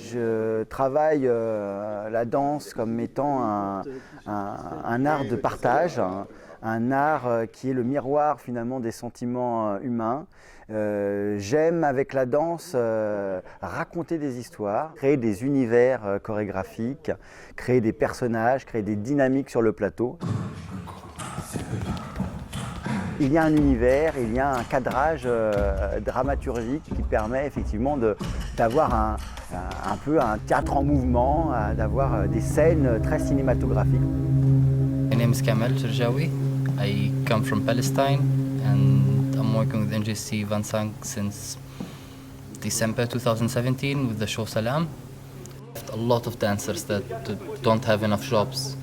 Je travaille la danse comme étant un art de partage, un art qui est le miroir finalement des sentiments humains. J'aime avec la danse raconter des histoires, créer des univers chorégraphiques, créer des personnages, créer des dynamiques sur le plateau. Il y a un univers, il y a un cadrage dramaturgique qui permet effectivement d'avoir un peu un théâtre en mouvement, d'avoir des scènes très cinématographiques. My name is Kamel Jarjawi. I come from Palestine and I'm working with NJC Vansang since December 2017 with the show Salam. A lot of dancers that don't have enough jobs.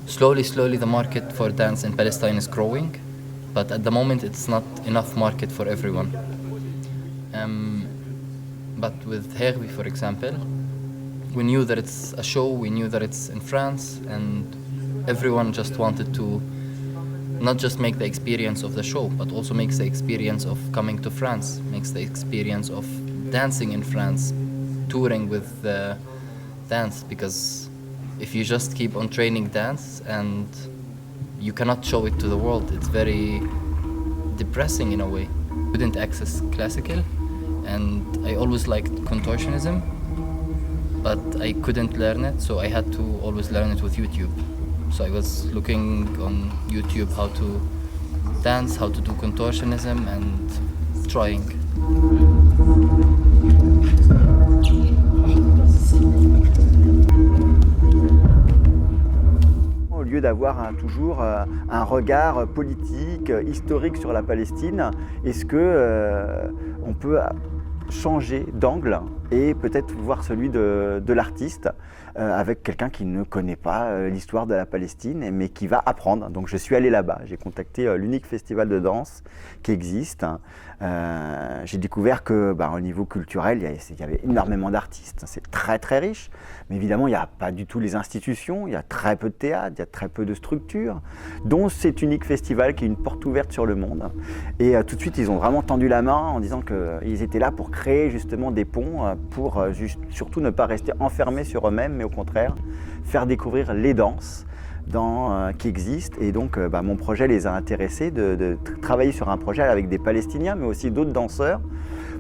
Slowly the market for dance in Palestine is growing, but at the moment it's not enough market for everyone. But with Herbi, for example, we knew that it's a show, we knew that it's in France, and everyone just wanted to not just make the experience of the show, but also makes the experience of coming to France, makes the experience of dancing in France, touring with the dance, because if you just keep on training dance and you cannot show it to the world, it's very depressing in a way. I couldn't access classical, and I always liked contortionism, but I couldn't learn it, so I had to always learn it with YouTube. So I was looking on YouTube how to dance, how to do contortionism, and trying. Au lieu d'avoir toujours un regard politique, historique sur la Palestine, est-ce qu'on peut changer d'angle et peut-être voir celui de l'artiste avec quelqu'un qui ne connaît pas l'histoire de la Palestine mais qui va apprendre. Donc je suis allé là-bas, j'ai contacté l'unique festival de danse qui existe. J'ai découvert que au niveau culturel, il y avait énormément d'artistes, c'est très très riche, mais évidemment il n'y a pas du tout les institutions, il y a très peu de théâtre, il y a très peu de structures, dont cet unique festival qui est une porte ouverte sur le monde. Et tout de suite ils ont vraiment tendu la main en disant qu'ils étaient là pour créer justement des ponts, pour surtout ne pas rester enfermés sur eux-mêmes, mais au contraire faire découvrir les danses qui existent. Et donc mon projet les a intéressés de travailler sur un projet avec des Palestiniens, mais aussi d'autres danseurs,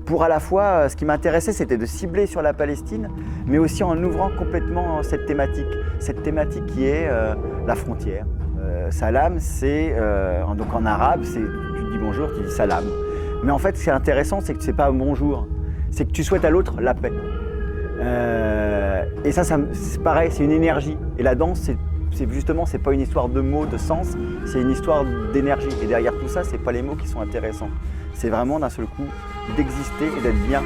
pour à la fois, ce qui m'intéressait, c'était de cibler sur la Palestine, mais aussi en ouvrant complètement cette thématique qui est la frontière. Salam, c'est, donc en arabe, tu dis bonjour, tu dis salam. Mais en fait, ce qui est intéressant, c'est que c'est pas bonjour, c'est que tu souhaites à l'autre la paix. Et ça c'est pareil, c'est une énergie. Et la danse, c'est pas une histoire de mots, de sens, c'est une histoire d'énergie. Et derrière tout ça, c'est pas les mots qui sont intéressants. C'est vraiment d'un seul coup d'exister et d'être bien.